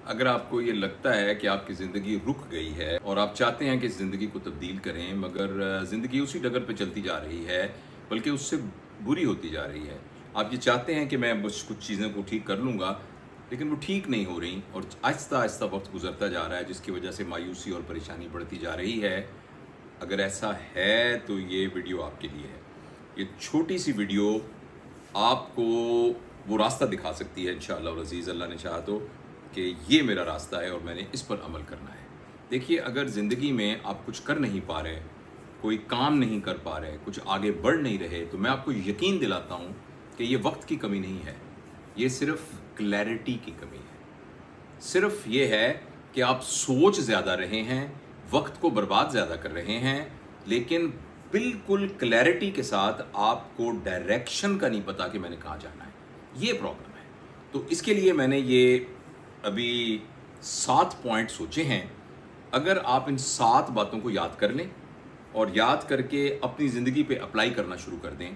अगर आपको ये लगता है कि आपकी ज़िंदगी रुक गई है और आप चाहते हैं कि इस ज़िंदगी को तब्दील करें, मगर ज़िंदगी उसी डगर पे चलती जा रही है, बल्कि उससे बुरी होती जा रही है। आप ये चाहते हैं कि मैं बस कुछ चीज़ों को ठीक कर लूँगा, लेकिन वो ठीक नहीं हो रही और आहिस्ता आहिस्ता वक्त गुजरता जा रहा है, जिसकी वजह से मायूसी और परेशानी बढ़ती जा रही है। अगर ऐसा है तो ये वीडियो आपके लिए है। ये छोटी सी वीडियो आपको वो रास्ता दिखा सकती है इंशाअल्लाह और अज़ीज़, अल्लाह ने चाहा तो, कि ये मेरा रास्ता है और मैंने इस पर अमल करना है। देखिए, अगर ज़िंदगी में आप कुछ कर नहीं पा रहे, कोई काम नहीं कर पा रहे, कुछ आगे बढ़ नहीं रहे, तो मैं आपको यकीन दिलाता हूँ कि ये वक्त की कमी नहीं है, ये सिर्फ क्लैरिटी की कमी है। सिर्फ ये है कि आप सोच ज़्यादा रहे हैं, वक्त को बर्बाद ज़्यादा कर रहे हैं, लेकिन बिल्कुल क्लैरिटी के साथ आपको डायरेक्शन का नहीं पता कि मैंने कहाँ जाना है। ये प्रॉब्लम है। तो इसके लिए मैंने ये अभी 7 पॉइंट सोचे हैं। अगर आप इन 7 बातों को याद कर लें और याद करके अपनी ज़िंदगी पे अप्लाई करना शुरू कर दें,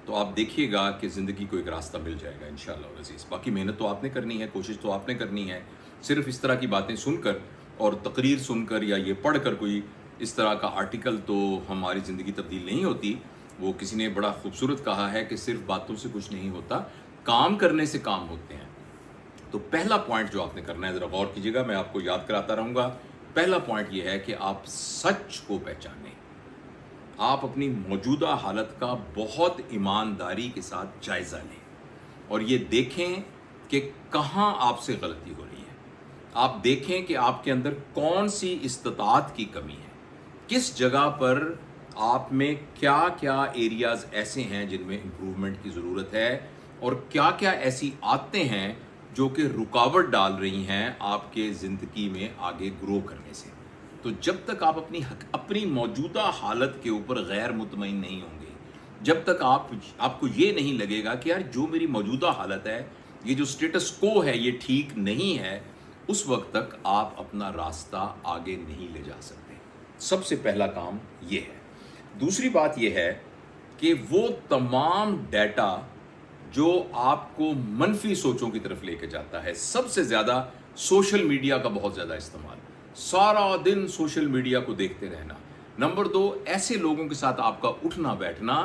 तो आप देखिएगा कि ज़िंदगी को एक रास्ता मिल जाएगा इंशाअल्लाह अज़ीज़। बाकी मेहनत तो आपने करनी है, कोशिश तो आपने करनी है। सिर्फ इस तरह की बातें सुनकर और तकरीर सुनकर या ये पढ़कर कोई इस तरह का आर्टिकल तो हमारी ज़िंदगी तब्दील नहीं होती। वो किसी ने बड़ा खूबसूरत कहा है कि सिर्फ बातों से कुछ नहीं होता, काम करने से काम होते हैं। तो पहला पॉइंट जो आपने करना है, ज़रा गौर कीजिएगा, मैं आपको याद कराता रहूँगा। पहला पॉइंट ये है कि आप सच को पहचानें। आप अपनी मौजूदा हालत का बहुत ईमानदारी के साथ जायज़ा लें और ये देखें कि कहाँ आपसे गलती हो रही है। आप देखें कि आपके अंदर कौन सी इस्तिताअत की कमी है, किस जगह पर आप में क्या क्या एरियाज़ ऐसे हैं जिनमें इम्प्रूवमेंट की ज़रूरत है और क्या क्या ऐसी आदतें हैं जो कि रुकावट डाल रही हैं आपके ज़िंदगी में आगे ग्रो करने से। तो जब तक आप अपनी मौजूदा हालत के ऊपर गैर मुतमईन नहीं होंगे, जब तक आपको ये नहीं लगेगा कि यार जो मेरी मौजूदा हालत है, ये जो स्टेटस को है, ये ठीक नहीं है, उस वक्त तक आप अपना रास्ता आगे नहीं ले जा सकते। सबसे पहला काम ये है। दूसरी बात ये है कि वो तमाम डाटा जो आपको मनफी सोचों की तरफ लेके जाता है, सबसे ज़्यादा सोशल मीडिया का बहुत ज़्यादा इस्तेमाल, सारा दिन सोशल मीडिया को देखते रहना। नंबर 2, ऐसे लोगों के साथ आपका उठना बैठना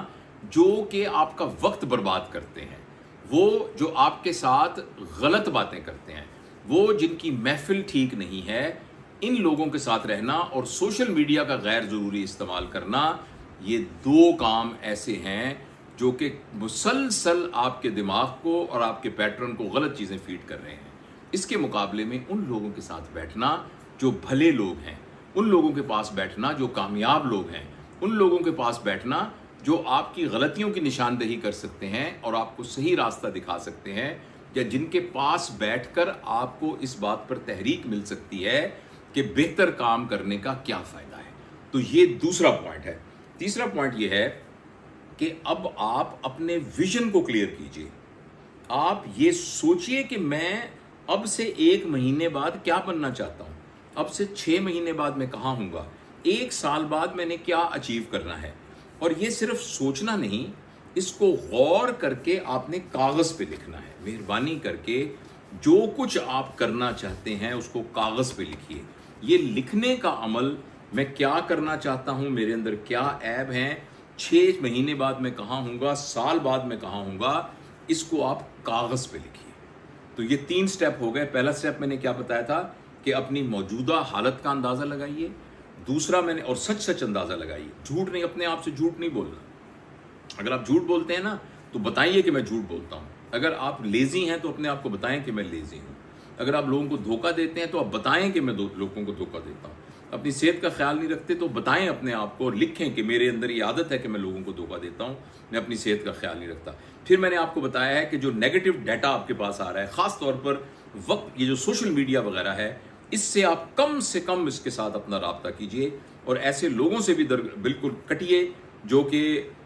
जो कि आपका वक्त बर्बाद करते हैं, वो जो आपके साथ गलत बातें करते हैं, वो जिनकी महफिल ठीक नहीं है, इन लोगों के साथ रहना और सोशल मीडिया का गैर ज़रूरी इस्तेमाल करना, ये 2 काम ऐसे हैं जो कि मुसलसल आपके दिमाग को और आपके पैटर्न को गलत चीज़ें फीड कर रहे हैं। इसके मुकाबले में उन लोगों के साथ बैठना जो भले लोग हैं, उन लोगों के पास बैठना जो कामयाब लोग हैं, उन लोगों के पास बैठना जो आपकी गलतियों की निशानदेही कर सकते हैं और आपको सही रास्ता दिखा सकते हैं, या जिनके पास बैठकर आपको इस बात पर तहरीक मिल सकती है कि बेहतर काम करने का क्या फ़ायदा है। तो ये दूसरा पॉइंट है। तीसरा पॉइंट ये है कि अब आप अपने विजन को क्लियर कीजिए। आप ये सोचिए कि मैं अब से 1 महीने बाद क्या बनना चाहता हूँ, अब से 6 महीने बाद मैं कहाँ हूँगा, 1 साल बाद मैंने क्या अचीव करना है। और ये सिर्फ सोचना नहीं, इसको गौर करके आपने कागज़ पे लिखना है। मेहरबानी करके जो कुछ आप करना चाहते हैं उसको कागज़ पे लिखिए। ये लिखने का अमल, मैं क्या करना चाहता हूँ, मेरे अंदर क्या ऐब हैं, 6 महीने बाद मैं कहाँ हूँगा, साल बाद मैं कहाँ हूँगा, इसको आप कागज़ पे लिखिए। तो ये 3 स्टेप हो गए। पहला स्टेप मैंने क्या बताया था कि अपनी मौजूदा हालत का अंदाज़ा लगाइए। दूसरा मैंने, और सच सच अंदाज़ा लगाइए, झूठ नहीं, अपने आप से झूठ नहीं बोलना। अगर आप झूठ बोलते हैं ना, तो बताइए कि मैं झूठ बोलता हूँ। अगर आप लेज़ी हैं तो अपने आप को बताएं कि मैं लेज़ी हूँ। अगर आप लोगों को धोखा देते हैं तो आप बताएं कि मैं लोगों को धोखा देता हूँ। अपनी सेहत का ख्याल नहीं रखते तो बताएं अपने आप को और लिखें कि मेरे अंदर ये आदत है कि मैं लोगों को धोखा देता हूँ, मैं अपनी सेहत का ख्याल नहीं रखता। फिर मैंने आपको बताया है कि जो नेगेटिव डाटा आपके पास आ रहा है, ख़ास तौर पर वक्त, ये जो सोशल मीडिया वगैरह है, इससे आप कम से कम इसके साथ अपना राब्ता कीजिए और ऐसे लोगों से भी बिल्कुल कटिए जो कि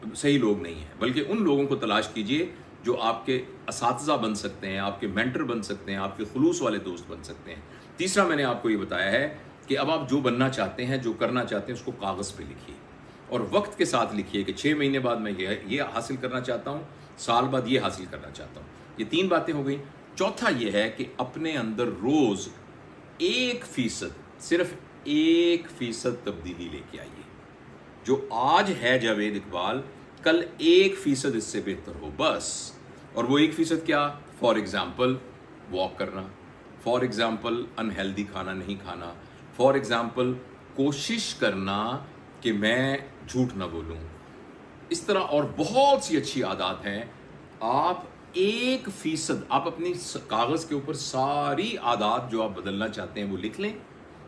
सही लोग नहीं हैं, बल्कि उन लोगों को तलाश कीजिए जो आपके असातिज़ा बन सकते हैं, आपके मेंटर बन सकते हैं, आपके खुलूस वाले दोस्त बन सकते हैं। तीसरा मैंने आपको ये बताया है कि अब आप जो बनना चाहते हैं, जो करना चाहते हैं, उसको कागज़ पे लिखिए और वक्त के साथ लिखिए कि 6 महीने बाद मैं ये हासिल करना चाहता हूँ, साल बाद ये हासिल करना चाहता हूँ। ये 3 बातें हो गई। चौथा ये है कि अपने अंदर रोज़ 1%, सिर्फ 1% तब्दीली लेके आइए। जो आज है जावेद इकबाल, कल 1% इससे बेहतर हो बस। और वो 1% क्या? फॉर एग्जाम्पल वॉक करना, फॉर एग्जाम्पल अनहेल्दी खाना नहीं खाना, फॉर एग्जाम्पल कोशिश करना कि मैं झूठ ना बोलूं। इस तरह और बहुत सी अच्छी आदत हैं। आप 1% आप अपनी कागज़ के ऊपर सारी आदत जो आप बदलना चाहते हैं वो लिख लें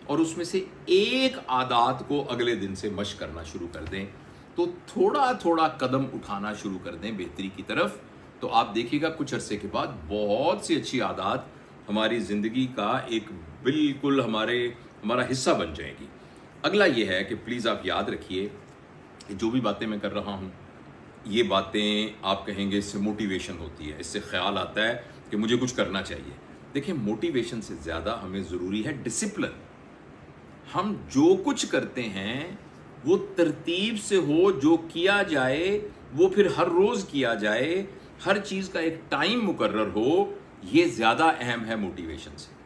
और उसमें से एक आदत को अगले दिन से मश्क करना शुरू कर दें। तो थोड़ा थोड़ा कदम उठाना शुरू कर दें बेहतरी की तरफ। तो आप देखिएगा कुछ अरसे के बाद बहुत सी अच्छी आदत हमारी ज़िंदगी का एक बिल्कुल हमारा हिस्सा बन जाएगी। अगला ये है कि प्लीज़ आप याद रखिए कि जो भी बातें मैं कर रहा हूँ, ये बातें आप कहेंगे इससे मोटिवेशन होती है, इससे ख्याल आता है कि मुझे कुछ करना चाहिए। देखिए, मोटिवेशन से ज़्यादा हमें ज़रूरी है डिसिप्लिन। हम जो कुछ करते हैं वो तरतीब से हो, जो किया जाए वो फिर हर रोज़ किया जाए, हर चीज़ का एक टाइम मुकर्रर हो, ये ज़्यादा अहम है मोटिवेशन से।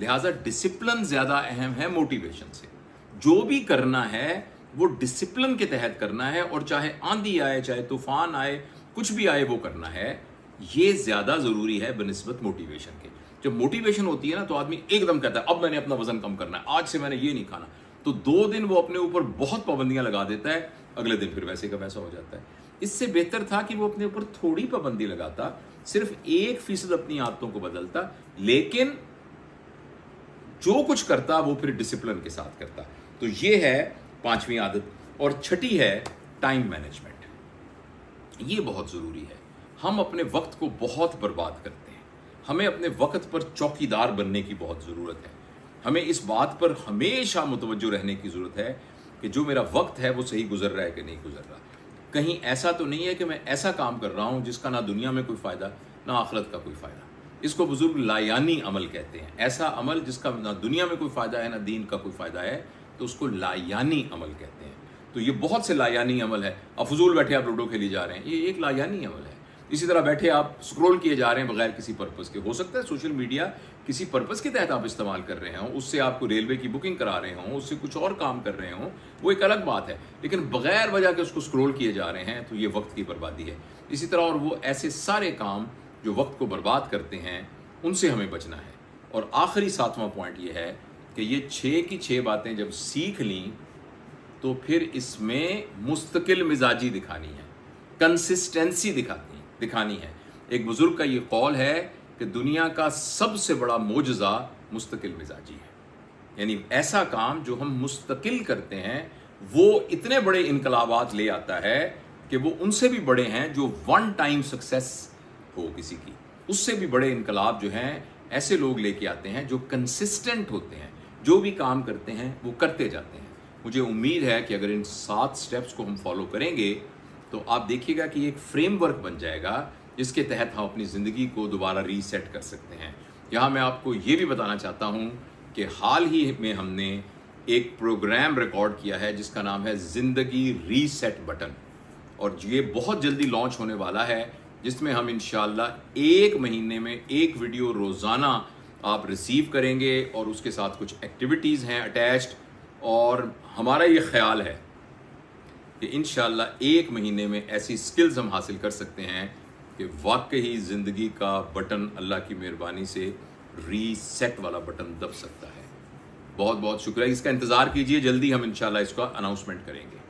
लिहाजा डिसिप्लिन ज़्यादा अहम है मोटिवेशन से। जो भी करना है वो डिसिप्लिन के तहत करना है, और चाहे आंधी आए, चाहे तूफान आए, कुछ भी आए वो करना है। ये ज़्यादा ज़रूरी है बनिस्बत मोटिवेशन के। जब मोटिवेशन होती है ना तो आदमी एकदम कहता है अब मैंने अपना वज़न कम करना है, आज से मैंने ये नहीं खाना। तो 2 दिन वो अपने ऊपर बहुत पाबंदियां लगा देता है, अगले दिन फिर वैसे का वैसा हो जाता है। इससे बेहतर था कि वो अपने ऊपर थोड़ी पाबंदी लगाता, सिर्फ 1% अपनी आदतों को बदलता, लेकिन जो कुछ करता वो फिर डिसिप्लिन के साथ करता। तो ये है 5वीं आदत। और छठी है टाइम मैनेजमेंट। ये बहुत ज़रूरी है। हम अपने वक्त को बहुत बर्बाद करते हैं। हमें अपने वक्त पर चौकीदार बनने की बहुत ज़रूरत है। हमें इस बात पर हमेशा मुतवज्जो रहने की ज़रूरत है कि जो मेरा वक्त है वो सही गुजर रहा है कि नहीं गुजर रहा। कहीं ऐसा तो नहीं है कि मैं ऐसा काम कर रहा हूँ जिसका ना दुनिया में कोई फ़ायदा ना आखिरत का कोई फ़ायदा। इसको बुजुर्ग लायानी अमल कहते हैं। ऐसा अमल जिसका ना दुनिया में कोई फ़ायदा है ना दीन का कोई फ़ायदा है, तो उसको लायानी अमल कहते हैं। तो ये बहुत से लायानी अमल है। अब फजूल बैठे आप लूडो खेली जा रहे हैं, ये एक लायानी अमल है। इसी तरह बैठे आप स्क्रॉल किए जा रहे हैं बगैर किसी पर्पज़ के। हो सकता है सोशल मीडिया किसी पर्पज़ के तहत आप इस्तेमाल कर रहे हों, उससे आपको रेलवे की बुकिंग करा रहे हों, उससे कुछ और काम कर रहे हों, वो एक अलग बात है। लेकिन बगैर वजह के उसको स्क्रॉल किए जा रहे हैं तो ये वक्त की बर्बादी है। इसी तरह और वो ऐसे सारे काम जो वक्त को बर्बाद करते हैं उनसे हमें बचना है। और आखिरी 7वां पॉइंट ये है कि ये 6 की 6 बातें जब सीख लीं तो फिर इसमें मुस्तकिल मिजाजी दिखानी है, कंसिस्टेंसी दिखानी है। एक बुजुर्ग का ये कौल है कि दुनिया का सबसे बड़ा मोजज़ा मुस्तकिल मिजाजी है। यानी ऐसा काम जो हम मुस्तकिल करते हैं वो इतने बड़े इनकलाबात ले आता है कि वो उनसे भी बड़े हैं जो वन टाइम सक्सेस हो किसी की, उससे भी बड़े इनकलाब जो हैं ऐसे लोग लेके आते हैं जो कंसिस्टेंट होते हैं, जो भी काम करते हैं वो करते जाते हैं। मुझे उम्मीद है कि अगर इन 7 स्टेप्स को हम फॉलो करेंगे तो आप देखिएगा कि एक फ्रेमवर्क बन जाएगा जिसके तहत हम अपनी ज़िंदगी को दोबारा रीसेट कर सकते हैं। यहाँ मैं आपको ये भी बताना चाहता हूँ कि हाल ही में हमने एक प्रोग्राम रिकॉर्ड किया है जिसका नाम है ज़िंदगी रीसेट बटन, और ये बहुत जल्दी लॉन्च होने वाला है, जिसमें हम इंशाल्लाह 1 महीने में 1 वीडियो रोज़ाना आप रिसीव करेंगे और उसके साथ कुछ एक्टिविटीज़ हैं अटैच्ड। और हमारा ये ख्याल है कि इंशाल्लाह 1 महीने में ऐसी स्किल्स हम हासिल कर सकते हैं कि वाकई ज़िंदगी का बटन अल्लाह की मेहरबानी से रीसेट वाला बटन दब सकता है। बहुत बहुत शुक्रिया। इसका इंतज़ार कीजिए, जल्दी हम इंशाल्लाह इसका अनाउंसमेंट करेंगे।